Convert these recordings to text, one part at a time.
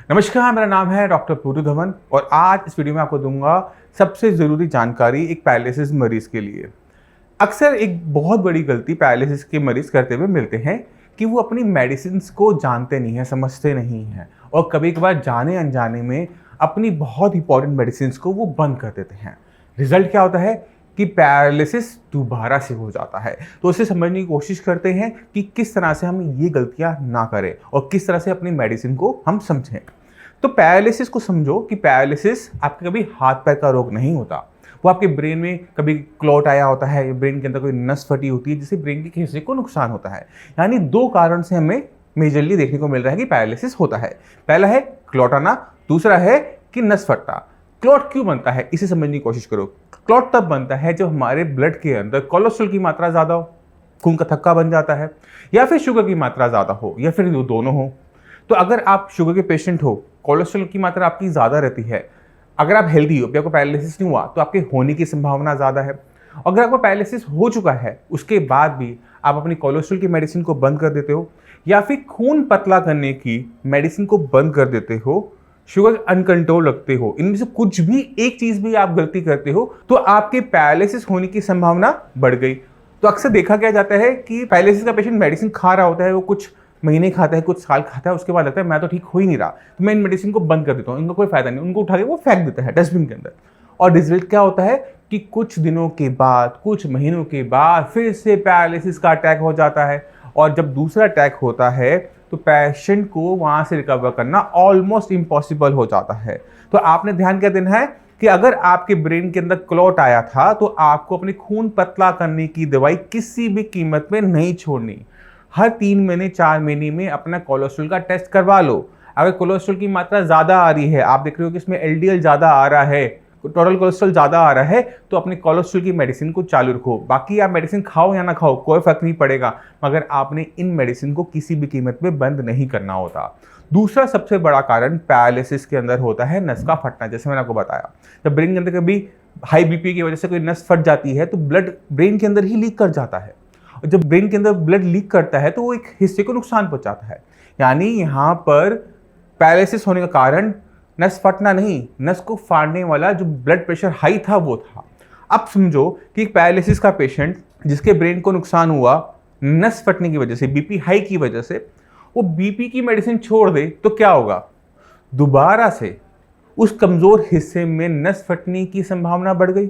नमस्कार, मेरा नाम है डॉक्टर पूरू धवन और आज इस वीडियो में आपको दूंगा सबसे ज़रूरी जानकारी एक पैरालिसिस मरीज़ के लिए। अक्सर एक बहुत बड़ी गलती पैरालिसिस के मरीज़ करते हुए मिलते हैं कि वो अपनी मेडिसिन्स को जानते नहीं हैं, समझते नहीं हैं और कभी कभार जाने अनजाने में अपनी बहुत इंपॉर्टेंट मेडिसिन्स को वो बंद कर देते हैं। रिजल्ट क्या होता है कि पैरालिसिस दोबारा से हो जाता है। तो उसे समझने की कोशिश करते हैं कि किस तरह से हम ये गलतियां ना करें और किस तरह से अपनी मेडिसिन को हम समझें। तो पैरालिसिस को समझो कि पैरालिसिस आपके कभी हाथ पैर का रोग नहीं होता, वो आपके ब्रेन में कभी क्लॉट आया होता है या ब्रेन के अंदर कोई नस फटी होती है जिससे ब्रेन के हिस्से को नुकसान होता है। यानी दो कारण से हमें मेजरली देखने को मिल रहा है कि पैरालिसिस होता है। पहला है क्लॉट आना, दूसरा है कि नस फटना। क्लॉट क्यों बनता है इसे समझने की कोशिश करो। क्लॉट तब बनता है जब हमारे ब्लड के अंदर कोलेस्ट्रॉल की मात्रा ज़्यादा हो, खून का थक्का बन जाता है, या फिर शुगर की मात्रा ज़्यादा हो, या फिर दोनों हो। तो अगर आप शुगर के पेशेंट हो, कोलेस्ट्रॉल की मात्रा आपकी ज़्यादा रहती है, अगर आप हेल्दी हो, आपको पैरालिसिस नहीं हुआ तो आपके होने की संभावना ज़्यादा है। अगर आपको पैरालिसिस हो चुका है उसके बाद भी आप अपनी कोलेस्ट्रॉल की मेडिसिन को बंद कर देते हो या फिर खून पतला करने की मेडिसिन को बंद कर देते हो, शुगर अनकंट्रोल रखते हो, इनमें से कुछ भी एक चीज़ भी आप गलती करते हो तो आपके पैरालिसिस होने की संभावना बढ़ गई। तो अक्सर देखा क्या जाता है कि पैरालिसिस का पेशेंट मेडिसिन खा रहा होता है, वो कुछ महीने खाता है, कुछ साल खाता है, उसके बाद लगता है मैं तो ठीक हो ही नहीं रहा, तो मैं इन मेडिसिन को बंद कर देता हूँ, इनको कोई फायदा नहीं, उनको उठा के वो फेंक देता है डस्टबिन के अंदर। और रिजल्ट क्या होता है कि कुछ दिनों के बाद, कुछ महीनों के बाद फिर से पैरालिसिस का अटैक हो जाता है। और जब दूसरा अटैक होता है तो पेशेंट को वहाँ से रिकवर करना ऑलमोस्ट इम्पॉसिबल हो जाता है। तो आपने ध्यान क्या देना है कि अगर आपके ब्रेन के अंदर क्लॉट आया था तो आपको अपनी खून पतला करने की दवाई किसी भी कीमत में नहीं छोड़नी। हर 3 महीने 4 महीने में अपना कोलेस्ट्रॉल का टेस्ट करवा लो। अगर कोलेस्ट्रॉल की मात्रा ज़्यादा आ रही है, आप देख रहे हो कि इसमें एलडीएल ज़्यादा आ रहा है, टोटल कोलेस्ट्रॉल ज़्यादा आ रहा है, तो अपने कोलेस्ट्रॉल की मेडिसिन को चालू रखो। बाकी आप मेडिसिन खाओ या ना खाओ कोई फर्क नहीं पड़ेगा, मगर आपने इन मेडिसिन को किसी भी कीमत में बंद नहीं करना होता। दूसरा सबसे बड़ा कारण पैरालिसिस के अंदर होता है नस का फटना। जैसे मैंने आपको बताया, जब ब्रेन के अंदर कभी हाई बीपी की वजह से कोई नस फट जाती है तो ब्लड ब्रेन के अंदर ही लीक कर जाता है। और जब ब्रेन के अंदर ब्लड लीक करता है तो वो एक हिस्से को नुकसान पहुंचाता है। यानी यहाँ पर पैरालिसिस होने का कारण नस फटना नहीं, नस को फाड़ने वाला जो ब्लड प्रेशर हाई था वो था। अब समझो कि एक पैरालिसिस का पेशेंट जिसके ब्रेन को नुकसान हुआ नस फटने की वजह से, बीपी हाई की वजह से, वो बीपी की मेडिसिन छोड़ दे तो क्या होगा, दोबारा से उस कमजोर हिस्से में नस फटने की संभावना बढ़ गई।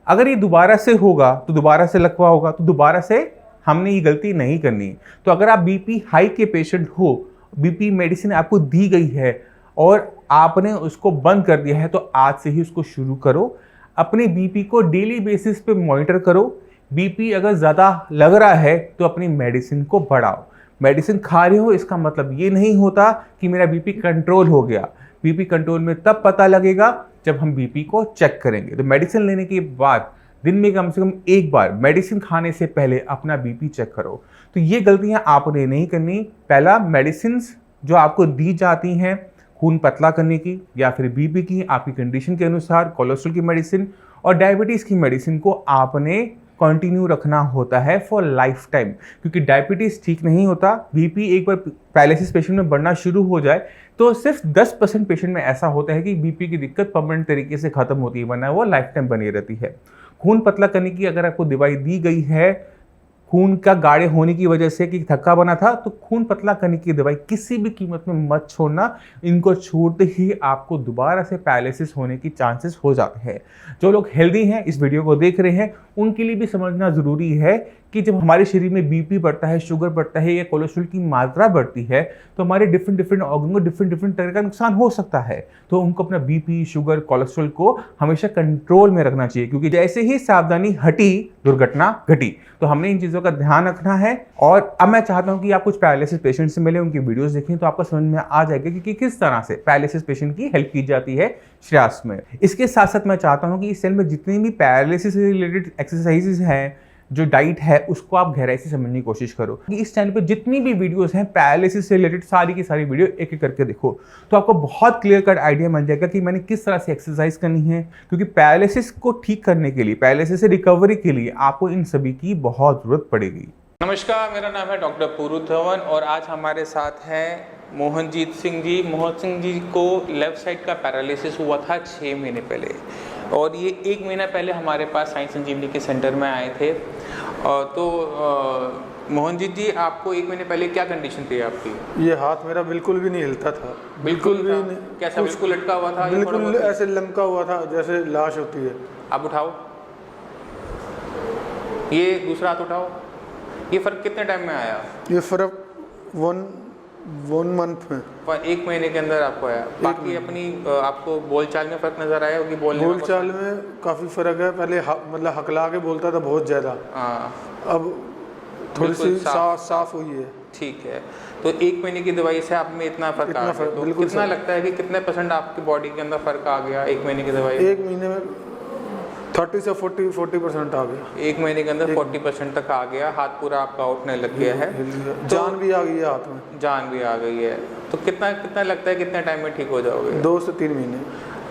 अगर ये दोबारा से होगा तो दोबारा से लकवा होगा, तो दोबारा से हमने ये गलती नहीं करनी। तो अगर आप बीपी हाई के पेशेंट हो, बीपी मेडिसिन आपको दी गई है और आपने उसको बंद कर दिया है, तो आज से ही उसको शुरू करो। अपने बीपी को डेली बेसिस पे मॉनिटर करो। बीपी अगर ज़्यादा लग रहा है तो अपनी मेडिसिन को बढ़ाओ। मेडिसिन खा रहे हो इसका मतलब ये नहीं होता कि मेरा बीपी कंट्रोल हो गया। बीपी कंट्रोल में तब पता लगेगा जब हम बीपी को चेक करेंगे। तो मेडिसिन लेने के बाद दिन में कम से कम एक बार मेडिसिन खाने से पहले अपना बीपी चेक करो। तो ये गलतियां आपने नहीं करनी। पहला, मेडिसिन जो आपको दी जाती हैं खून पतला करने की या फिर बीपी की, आपकी कंडीशन के अनुसार कोलेस्ट्रॉल की मेडिसिन और डायबिटीज़ की मेडिसिन को आपने कंटिन्यू रखना होता है फॉर लाइफ टाइम, क्योंकि डायबिटीज़ ठीक नहीं होता। बीपी एक बार पैरालिसिस पेशेंट में बढ़ना शुरू हो जाए तो सिर्फ 10% पेशेंट में ऐसा होता है कि बीपी की दिक्कत परमानेंट तरीके से खत्म होती है, वरना वो लाइफ टाइम बनी रहती है। खून पतला करने की अगर आपको दवाई दी गई है, खून का गाढ़े होने की वजह से कि थक्का बना था, तो खून पतला करने की दवाई किसी भी कीमत में मत छोड़ना। इनको छोड़ते ही आपको दोबारा से पैरालिसिस होने की चांसेस हो जाते हैं। जो लोग हेल्दी हैं, इस वीडियो को देख रहे हैं, उनके लिए भी समझना ज़रूरी है कि जब हमारे शरीर में बीपी बढ़ता है, शुगर बढ़ता है या कोलेस्ट्रॉल की मात्रा बढ़ती है, तो हमारे डिफरेंट ऑर्गन को डिफरेंट तरह का नुकसान हो सकता है। तो उनको अपना बीपी, शुगर, कोलेस्ट्रॉल को हमेशा कंट्रोल में रखना चाहिए, क्योंकि जैसे ही सावधानी हटी दुर्घटना घटी। तो हमने इन चीज़ों का ध्यान रखना है। और अब मैं चाहता हूँ कि आप कुछ पैरालिसिस पेशेंट से मिले, उनकी वीडियोस देखें, तो आपको समझ में आ जाएगा कि किस तरह से पैरालिसिस पेशेंट की हेल्प की जाती है श्रेयास में। इसके साथ साथ मैं चाहता हूँ कि इस चैनल में जितनी भी पैरालिसिस से रिलेटेड एक्सरसाइजेज हैं, जो डाइट है, उसको आप गहराई से समझने की कोशिश करो। कि इस चैनल पे जितनी भी वीडियोस हैं पैरालिसिस से रिलेटेड, सारी की सारी वीडियो एक एक करके देखो, तो आपको बहुत क्लियर कट आइडिया मिल जाएगा कि मैंने किस तरह से एक्सरसाइज करनी है। क्योंकि पैरालिसिस को ठीक करने के लिए, पैरालिसिस से रिकवरी के लिए आपको इन सभी की बहुत जरूरत पड़ेगी। नमस्कार, मेरा नाम है डॉक्टर पूरू धवन और आज हमारे साथ हैं मोहनजीत सिंह जी। मोहन सिंह जी को लेफ़्ट साइड का पैरालिसिस हुआ था 6 महीने पहले, और ये 1 महीना पहले हमारे पास साई संजीवनी के सेंटर में आए थे। मोहनजीत जी, आपको 1 महीने पहले क्या कंडीशन थी आपकी? ये हाथ मेरा बिल्कुल भी नहीं हिलता था, बिल्कुल भी नहीं। कैसा, बिल्कुल लटका हुआ था? बिल्कुल ऐसे लमका हुआ था जैसे लाश होती है। आप उठाओ, ये दूसरा हाथ उठाओ। ये फ़र्क कितने टाइम में आया? ये फ़र्क वन मंथ में, 1 महीने के अंदर आपको आया। बाकी अपनी आपको बोलचाल में फ़र्क नज़र आया होगी? बोलचाल में काफ़ी फ़र्क है। पहले मतलब हकला के बोलता था बहुत ज़्यादा, अब थोड़ी सी साफ हुई है। ठीक है, तो 1 महीने की दवाई से आप में इतना फ़र्क आ गया, तो कितना लगता है कि कितने % आपकी बॉडी के अंदर फ़र्क आ गया 1 महीने की दवाई? 1 महीने में 30 से 40% आ गया। 1 महीने के अंदर 40% तक आ गया। हाथ पूरा आपका उठने लग गया है, जान भी आ गई है हाथ में, जान भी आ गई है। तो कितना लगता है कितने टाइम में ठीक हो जाओगे? 2 से 3 महीने।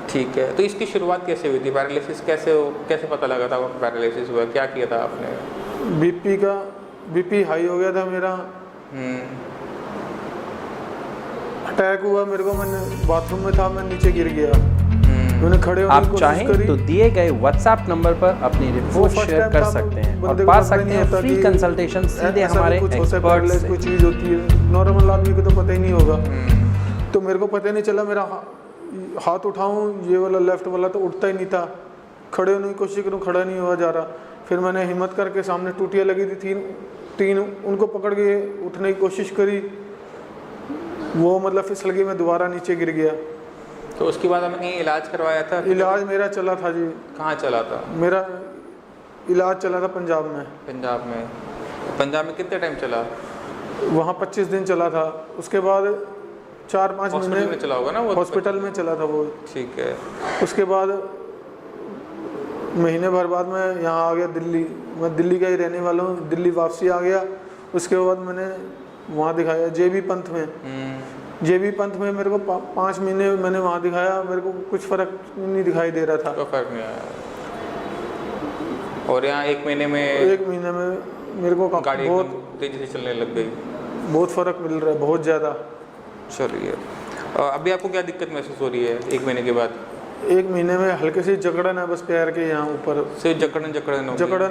ठीक है, तो इसकी शुरुआत कैसे हुई थी? पैरालिसिस कैसे पता लगा था पैरालिसिस हुआ? क्या किया था आपने? बीपी हाई हो गया था मेरा, अटैक हुआ मेरे को। मैंने बाथरूम में था, मैं नीचे गिर गया, मैंने खड़े होने की कोशिश करी। आप चाहें तो दिए गए WhatsApp नंबर पर अपनी रिपोर्ट शेयर कर सकते हैं और पा सकते हैं फ्री कंसल्टेशन सीधे हमारे एक्सपर्ट से। कोई चीज़ होती है, नॉर्मल आदमी को तो पता ही नहीं होगा। तो मेरे को पता ही नहीं चला, मेरा हाथ उठाऊं ये वाला लेफ्ट वाला तो उठता ही नहीं था, खड़े होने की कोशिश करूं खड़ा नहीं हुआ जा रहा। फिर मैंने हिम्मत करके, सामने टूटियाँ लगी थी तीन उनको पकड़ के उठने की कोशिश करी, वो मतलब फिसल गई, मैं दोबारा नीचे गिर गया। तो उसके बाद आपने कहीं इलाज करवाया था? इलाज मेरा चला था जी। कहाँ चला था? मेरा इलाज चला था पंजाब में। पंजाब में कितने टाइम चला? वहाँ 25 दिन चला था। उसके बाद 4-5 महीने में चला होगा ना? वो हॉस्पिटल में चला था वो। ठीक है। उसके बाद महीने भर बाद मैं यहाँ आ गया दिल्ली। मैं दिल्ली का ही रहने वाला हूँ, दिल्ली वापसी आ गया। उसके बाद मैंने वहाँ दिखाया JB पंथ में। JB पंथ में मेरे को 5 महीने मैंने वहाँ दिखाया, मेरे को कुछ फ़र्क नहीं दिखाई दे रहा था। तो फ़र्क नहीं आया। और यहाँ 1 महीने में मेरे को गाड़ी बहुत तेज़ी से चलने लग गई, बहुत फ़र्क मिल रहा है, बहुत ज़्यादा। चलिए, अभी आपको क्या दिक्कत महसूस हो रही है 1 महीने के बाद? 1 महीने में हल्के से जकड़न है बस पैर के यहाँ ऊपर। सिर्फ जकड़न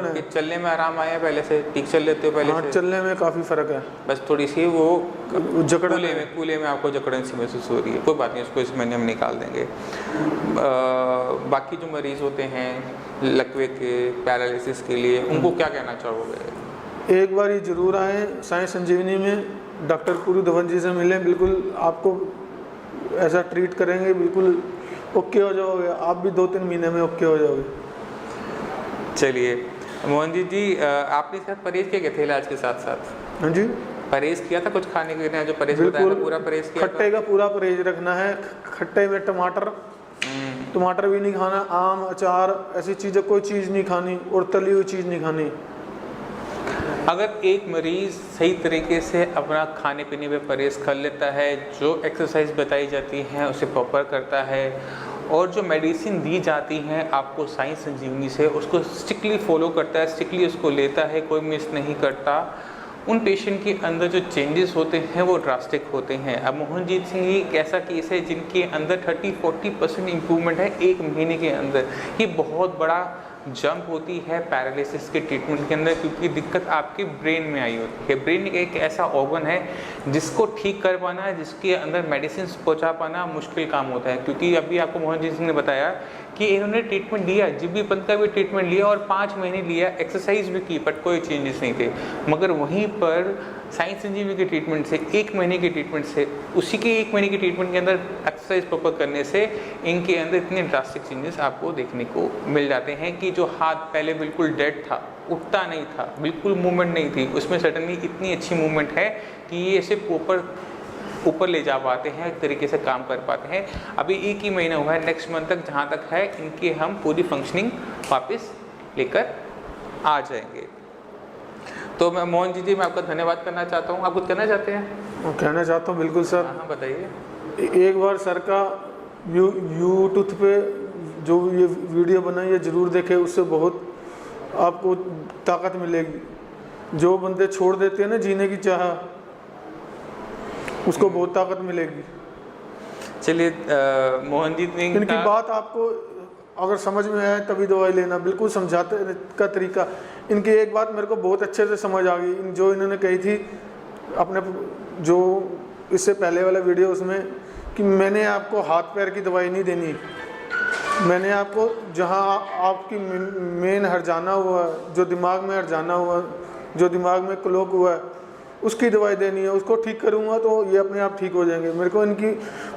है। चलने में आराम आया पहले से? ठीक चल लेते हो पहले से? चलने में काफ़ी फ़र्क है, बस थोड़ी सी वो जकड़न कूल्हे में आपको जकड़न सी महसूस हो रही है। कोई बात नहीं, उसको इस महीने हम निकाल देंगे। बाकी जो मरीज़ होते हैं लकवे के, पैरालिसिस के लिए, उनको क्या कहना चाहोगे? एक बार ये ज़रूर आए साई संजीवनी में, डॉक्टर पुरी धवन जी से मिलें, बिल्कुल आपको ऐसा ट्रीट करेंगे, बिल्कुल ओके हो जाओगे। आप भी 2-3 महीने में ओके हो जाओगे। चलिए मोहनजीत जी, आपने साथ परहेज किया थे इलाज के साथ साथ? हाँ जी, परहेज किया था कुछ खाने के लिए? जो परहेज बताया था पूरा परहेज किया? खट्टे का पूरा परहेज रखना है। खट्टे में टमाटर भी नहीं खाना, आम, अचार, ऐसी चीज़ें कोई चीज़ नहीं खानी, और तली हुई चीज़ नहीं खानी। अगर एक मरीज़ सही तरीके से अपना खाने पीने में परहेज़ कर लेता है, जो एक्सरसाइज बताई जाती हैं उसे प्रॉपर करता है, और जो मेडिसिन दी जाती हैं आपको साई संजीवनी से, उसको स्ट्रिक्टली फॉलो करता है, स्ट्रिक्टली उसको लेता है, कोई मिस नहीं करता, उन पेशेंट के अंदर जो चेंजेस होते हैं वो ड्रास्टिक होते हैं। अब मोहनजीत सिंह ही एक ऐसा केस है जिनके अंदर 30-40% इम्प्रूवमेंट है 1 महीने के अंदर। ये बहुत बड़ा जंप होती है पैरालिसिस के ट्रीटमेंट के अंदर, क्योंकि दिक्कत आपके ब्रेन में आई होती है। ब्रेन एक ऐसा ऑर्गन है जिसको ठीक कर पाना, जिसके अंदर मेडिसिन पहुंचा पाना मुश्किल काम होता है। क्योंकि अभी आपको मोहनजीत सिंह ने बताया कि इन्होंने ट्रीटमेंट लिया, JB पंथ का भी ट्रीटमेंट लिया और 5 महीने लिया, एक्सरसाइज भी की, बट कोई चेंजेस नहीं थे। मगर वहीं पर साई संजीवनी के ट्रीटमेंट से, 1 महीने के ट्रीटमेंट से, उसी के 1 महीने के ट्रीटमेंट के अंदर एक्सरसाइज प्रॉपर करने से इनके अंदर इतने ड्रास्टिक चेंजेस आपको देखने को मिल जाते हैं कि जो हाथ पहले बिल्कुल डेड था, उठता नहीं था, बिल्कुल मूवमेंट नहीं थी, उसमें सडनली इतनी अच्छी मूवमेंट है कि ये ऐसे ऊपर ले जा पाते हैं, एक तरीके से काम कर पाते हैं। अभी 1 ही महीना हुआ है, नेक्स्ट मंथ तक जहाँ तक है इनके हम पूरी फंक्शनिंग वापस लेकर आ जाएंगे। तो मैं मोहन जी मैं आपका धन्यवाद करना चाहता हूँ। आप कुछ कहना चाहते हैं? कहना चाहता हूँ, बिल्कुल सर। हाँ बताइए। एक बार सर का यूट्यूब पे जो ये वीडियो बनाई है ज़रूर देखें, उससे बहुत आपको ताकत मिलेगी। जो बंदे छोड़ देते हैं ना जीने की चाह, उसको बहुत ताकत मिलेगी। चलिए मोहनजीत ने इनकी बात आपको अगर समझ में आए तभी दवाई लेना, बिल्कुल समझाते का तरीका। इनकी एक बात मेरे को बहुत अच्छे से समझ आ गई, जो इन्होंने कही थी अपने जो इससे पहले वाला वीडियो उसमें, कि मैंने आपको हाथ पैर की दवाई नहीं देनी, मैंने आपको जहाँ आपकी मेन हरजाना हुआ, जो दिमाग में हरजाना हुआ, जो दिमाग में क्लॉक हुआ है, उसकी दवाई देनी है। उसको ठीक करूँगा तो ये अपने आप ठीक हो जाएंगे। मेरे को इनकी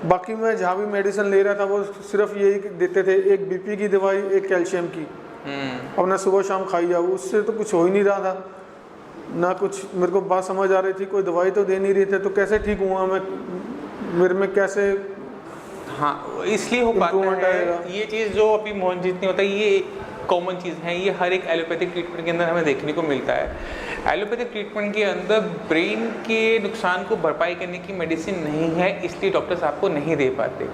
बाकी मैं जहाँ भी मेडिसिन ले रहा था वो सिर्फ यही देते थे, एक बीपी की दवाई, एक कैल्शियम की, अपना सुबह शाम खाई जाओ। उससे तो कुछ हो ही नहीं रहा था, ना कुछ मेरे को बात समझ आ रही थी, कोई दवाई तो दे नहीं रही थे, तो कैसे ठीक हुआ मैं, मेरे में कैसे हाँ इसलिए हो पाता है ये चीज़ जो अभी मोहनजीत ने होता है, ये कॉमन चीज़ है, ये हर एक एलोपैथिक ट्रीटमेंट के अंदर हमें देखने को मिलता है। एलोपैथिक ट्रीटमेंट के अंदर ब्रेन के नुकसान को भरपाई करने की मेडिसिन नहीं है, इसलिए डॉक्टर्स आपको नहीं दे पाते।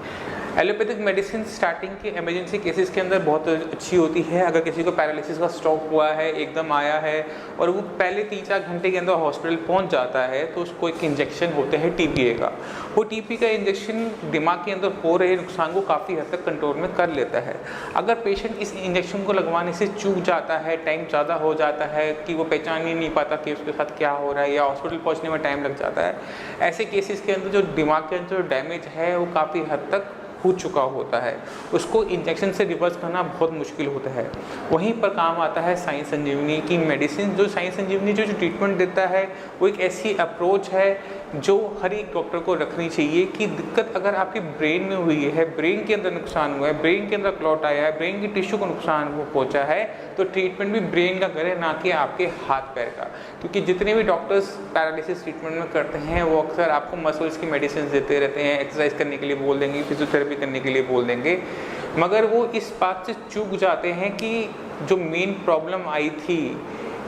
एलोपैथिक मेडिसिन स्टार्टिंग के इमरजेंसी केसेस के अंदर बहुत अच्छी होती है। अगर किसी को पैरालिसिस का स्ट्रोक हुआ है, एकदम आया है और वो पहले 3-4 घंटे के अंदर हॉस्पिटल पहुंच जाता है, तो उसको एक इंजेक्शन होता है टीपीए का। वो टीपी का इंजेक्शन दिमाग के अंदर हो रहे नुकसान को काफ़ी हद तक कंट्रोल में कर लेता है। अगर पेशेंट इस इंजेक्शन को लगवाने से चूक जाता है, टाइम ज़्यादा हो जाता है कि वो पहचान ही नहीं पाता कि उसके साथ क्या हो रहा है, या हॉस्पिटल पहुँचने में टाइम लग जाता है, ऐसे केसेस के अंदर जो दिमाग के अंदर जो डैमेज है वो काफ़ी हद तक हो चुका होता है, उसको इंजेक्शन से रिवर्स करना बहुत मुश्किल होता है। वहीं पर काम आता है साई संजीवनी की मेडिसिन। जो साई संजीवनी जो ट्रीटमेंट देता है वो एक ऐसी अप्रोच है जो हर एक डॉक्टर को रखनी चाहिए कि दिक्कत अगर आपके ब्रेन में हुई है, ब्रेन के अंदर नुकसान हुआ है, ब्रेन के अंदर क्लॉट आया है, ब्रेन की टिश्यू को नुकसान वो पहुंचा है, तो ट्रीटमेंट भी ब्रेन का करें, ना कि आपके हाथ पैर का। क्योंकि जितने भी डॉक्टर्स पैरालिसिस ट्रीटमेंट में करते हैं वो अक्सर आपको मसल्स की मेडिसिन देते रहते हैं, एक्सरसाइज करने के लिए बोल देंगे, फिजियोथेरेपी करने के लिए बोल देंगे, मगर वो इस बात से चूक जाते हैं कि जो मेन प्रॉब्लम आई थी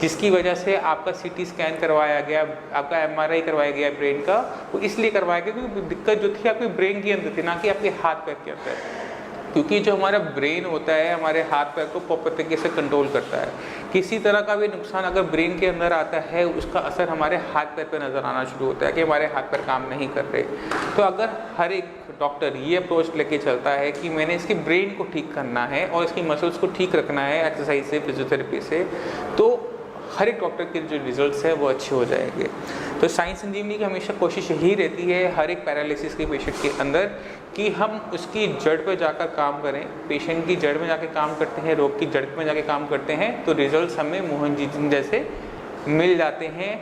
जिसकी वजह से आपका सीटी स्कैन करवाया गया, आपका एमआरआई करवाया गया ब्रेन का, वो इसलिए करवाया गया क्योंकि दिक्कत जो थी आपके ब्रेन के अंदर थी, ना कि आपके हाथ पैर के अंदर। क्योंकि जो हमारा ब्रेन होता है हमारे हाथ पैर को प्रॉपर तरीके से कंट्रोल करता है। किसी तरह का भी नुकसान अगर ब्रेन के अंदर आता है उसका असर हमारे हाथ पैर पे नज़र आना शुरू होता है कि हमारे हाथ पैर काम नहीं कर रहे। तो अगर हर एक डॉक्टर ये अप्रोच लेके चलता है कि मैंने इसके ब्रेन को ठीक करना है और इसकी मसल्स को ठीक रखना है एक्सरसाइज से, फिजियोथेरेपी से, तो हर एक डॉक्टर के जो रिजल्ट्स हैं वो अच्छे हो जाएंगे। तो साई संजीवनी की हमेशा कोशिश यही रहती है हर एक पैरालिसिस के पेशेंट के अंदर कि हम उसकी जड़ पे जाकर काम करें, पेशेंट की जड़ में जाके काम करते हैं, रोग की जड़ में जाके काम करते हैं, तो रिजल्ट्स हमें मोहन जी जैसे मिल जाते हैं।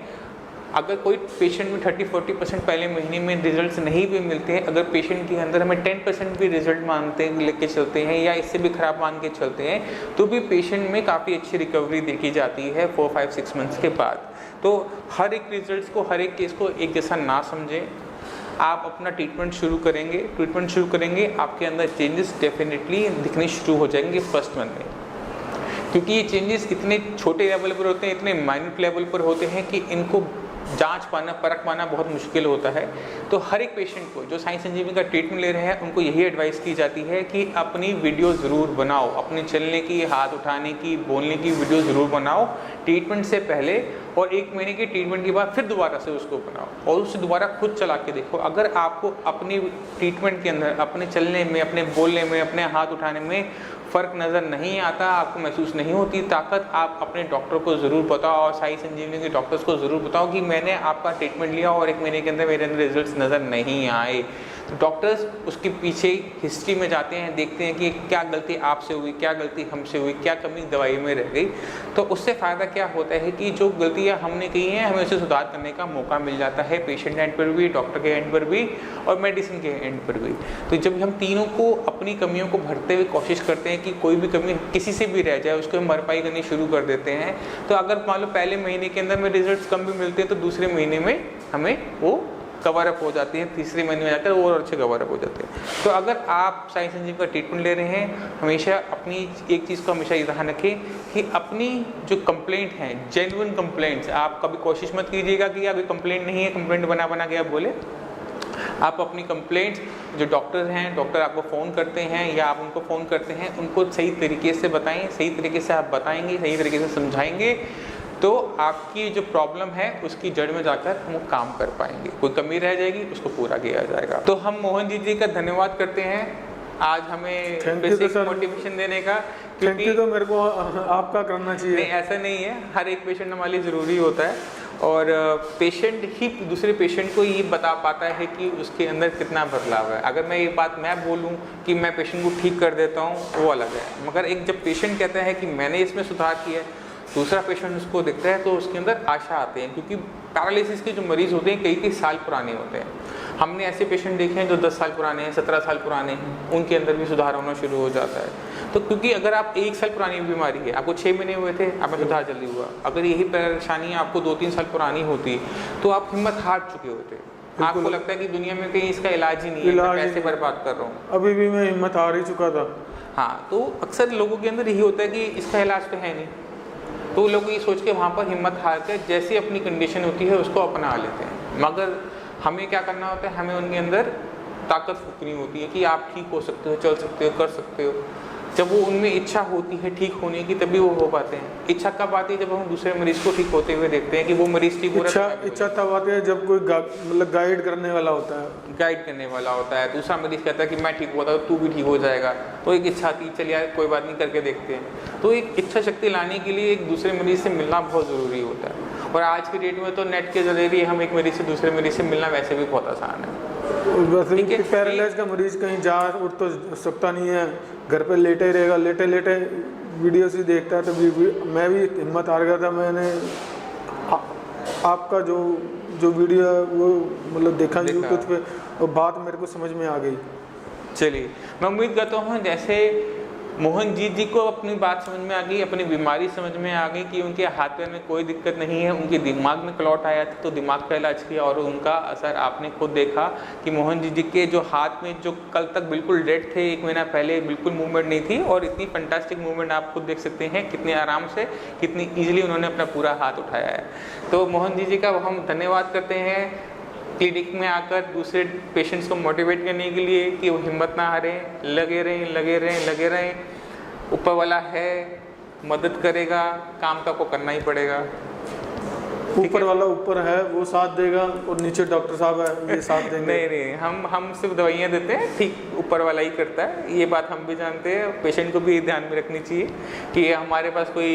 अगर कोई पेशेंट में 30-40% पहले महीने में रिजल्ट्स नहीं भी मिलते हैं, अगर पेशेंट के अंदर हमें 10% भी रिजल्ट मानते लेके चलते हैं या इससे भी ख़राब मान के चलते हैं, तो भी पेशेंट में काफ़ी अच्छी रिकवरी देखी जाती है 4-5-6 मंथ्स के बाद। तो हर एक रिजल्ट्स को, हर एक केस को एक जैसा ना समझें। आप अपना ट्रीटमेंट शुरू करेंगे, आपके अंदर चेंजेस डेफिनेटली दिखने शुरू हो जाएंगे फर्स्ट मंथ में, क्योंकि ये चेंजेस इतने छोटे लेवल पर होते हैं, इतने माइन्यूट लेवल पर होते हैं कि इनको जांच पाना, परख पाना बहुत मुश्किल होता है। तो हर एक पेशेंट को जो साई संजीवनी का ट्रीटमेंट ले रहे हैं उनको यही एडवाइस की जाती है कि अपनी वीडियो ज़रूर बनाओ, अपने चलने की, हाथ उठाने की, बोलने की वीडियो ज़रूर बनाओ ट्रीटमेंट से पहले, और 1 महीने के ट्रीटमेंट के बाद फिर दोबारा से उसको बनाओ और उससे दोबारा खुद चला के देखो। अगर आपको अपनी ट्रीटमेंट के अंदर अपने चलने में, अपने बोलने में, अपने हाथ उठाने में फ़र्क नज़र नहीं आता, आपको महसूस नहीं होती ताकत, आप अपने डॉक्टर को ज़रूर बताओ और साई संजीवनी के डॉक्टर्स को ज़रूर बताओ कि मैंने आपका ट्रीटमेंट लिया और 1 महीने के अंदर मेरे अंदर रिजल्ट्स नज़र नहीं आए। तो डॉक्टर्स उसके पीछे हिस्ट्री में जाते हैं, देखते हैं कि क्या गलती आपसे हुई, क्या गलती हमसे हुई, क्या कमी दवाई में रह गई। तो उससे फ़ायदा क्या होता है कि जो गलतियाँ हमने की हैं हमें उसे सुधार करने का मौका मिल जाता है, पेशेंट एंड पर भी, डॉक्टर के एंड पर भी और मेडिसिन के एंड पर भी। तो जब हम तीनों को अपनी कमियों को भरते हुए कोशिश करते हैं कि कोई भी कमी किसी से भी रह जाए उसको हम भरपाई करनी शुरू कर देते हैं। तो अगर मान लो पहले महीने के अंदर में रिजल्ट्स कम भी मिलते हैं तो दूसरे महीने में हमें वो कवर अप हो जाती है, तीसरे महीने में जाकर और अच्छे कवर अप हो जाते हैं। तो अगर आप साई संजीवनी का ट्रीटमेंट ले रहे हैं, हमेशा अपनी एक चीज़ को हमेशा ये ध्यान रखें कि अपनी जो कंप्लेंट हैं, जेन्युइन कंप्लेंट्स, आप कभी कोशिश मत कीजिएगा कि अभी कंप्लेंट नहीं है, कंप्लेंट बना के आप बोले। आप अपनी कंप्लेंट्स, जो डॉक्टर हैं, डॉक्टर आपको फ़ोन करते हैं या आप उनको फ़ोन करते हैं, उनको सही तरीके से बताएं, सही तरीके से आप बताएंगे, सही तरीके से समझाएंगे तो आपकी जो प्रॉब्लम है उसकी जड़ में जाकर हम काम कर पाएंगे, कोई कमी रह जाएगी उसको पूरा किया जाएगा। तो हम मोहन जी का धन्यवाद करते हैं आज हमें बेसिक मोटिवेशन देने का। थैंक यू तो मेरे को आपका करना चाहिए। नहीं, ऐसा नहीं है, हर एक पेशेंट हमारे लिए ज़रूरी होता है और पेशेंट ही दूसरे पेशेंट को ये बता पाता है कि उसके अंदर कितना बदलाव है। अगर मैं ये बात मैं बोलूँ कि मैं पेशेंट को ठीक कर देता हूँ वो अलग है, मगर एक जब पेशेंट कहता है कि मैंने इसमें सुधार किया है, दूसरा पेशेंट उसको देखता है तो उसके अंदर आशा आती है। क्योंकि पैरालिसिस के जो मरीज़ होते हैं कई साल पुराने होते हैं। हमने ऐसे पेशेंट देखे हैं जो 10 साल पुराने हैं, 17 साल पुराने हैं, उनके अंदर भी सुधार होना शुरू हो जाता है। तो क्योंकि अगर आप 1 साल पुरानी बीमारी है, आपको 6 महीने हुए थे, आप में सुधार जल्दी हुआ। अगर यही परेशानी आपको 2-3 साल पुरानी होती तो आप हिम्मत हार चुके होते। आपको लगता है कि दुनिया में कहीं इसका इलाज ही नहीं है, मैं पैसे बर्बाद कर रहा हूँ। अभी भी मैं हिम्मत हार ही चुका था। हाँ, तो अक्सर लोगों के अंदर यही होता है कि इसका इलाज तो है नहीं, तो लोग ये सोच के वहाँ पर हिम्मत हार के जैसी अपनी कंडीशन होती है उसको अपना लेते हैं। मगर हमें क्या करना होता है, हमें उनके अंदर ताकत फूकनी होती है कि आप ठीक हो सकते हो, चल सकते हो, कर सकते हो। जब वो उनमें इच्छा होती है ठीक होने की तभी वो हो पाते हैं। इच्छा कब आती है? जब हम दूसरे मरीज को ठीक होते हुए देखते हैं कि वो मरीज ठीक हो रहा है। इच्छा तब आती है जब कोई मतलब गाइड करने वाला होता है, गाइड करने वाला होता है। दूसरा मरीज कहता है कि मैं ठीक हुआ था तो तू भी ठीक हो जाएगा, तो एक इच्छा आती, चल यार कोई बात नहीं, करके देखते हैं। तो एक इच्छा शक्ति लाने के लिए एक दूसरे मरीज से मिलना बहुत ज़रूरी होता है। और आज की डेट में तो नेट के जरिए हम एक मरीज से दूसरे मरीज से मिलना वैसे भी बहुत आसान है। वैसे भी पैरालाइज का मरीज कहीं जा उठ तो सकता नहीं है, घर पे लेटे ही रहेगा, लेटे लेटे वीडियोस ही देखता है। तो मैं भी हिम्मत हार गया था। मैंने आपका जो वीडियो है वो मतलब देखा यूट्यूब पे और बात मेरे को समझ में आ गई। चलिए, मैं उम्मीद करता हूँ जैसे मोहन जी को अपनी बात समझ में आ गई, अपनी बीमारी समझ में आ गई कि उनके हाथ पैर में कोई दिक्कत नहीं है, उनके दिमाग में क्लॉट आया था तो दिमाग का इलाज किया और उनका असर आपने खुद देखा कि मोहन जी के जो हाथ में जो कल तक बिल्कुल डेड थे, 1 महीना पहले बिल्कुल मूवमेंट नहीं थी और इतनी फंटास्टिक मूवमेंट आप खुद देख सकते हैं, कितने आराम से, कितनी ईजिली उन्होंने अपना पूरा हाथ उठाया है। तो मोहन जी का हम धन्यवाद करते हैं क्लिनिक में आकर दूसरे पेशेंट्स को मोटिवेट करने के लिए कि वो हिम्मत ना हारें, लगे रहें, लगे रहें, लगे रहें। ऊपर वाला है, मदद करेगा, काम तो आपको करना ही पड़ेगा। ऊपर वाला ऊपर है, वो साथ देगा और नीचे डॉक्टर साहब है, ये साथ देंगे। नहीं, हम सिर्फ दवाइयाँ देते हैं, ठीक ऊपर वाला ही करता है। ये बात हम भी जानते हैं, पेशेंट को भी ध्यान में रखनी चाहिए कि हमारे पास कोई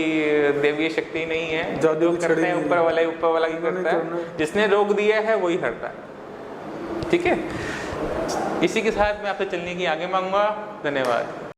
देवीय शक्ति नहीं है, जो करते हैं ऊपर वाला ही करता है। जिसने रोक दिया है वही हटता है। ठीक है, इसी के साथ मैं आपसे चलने की आगे मांगूंगा। धन्यवाद।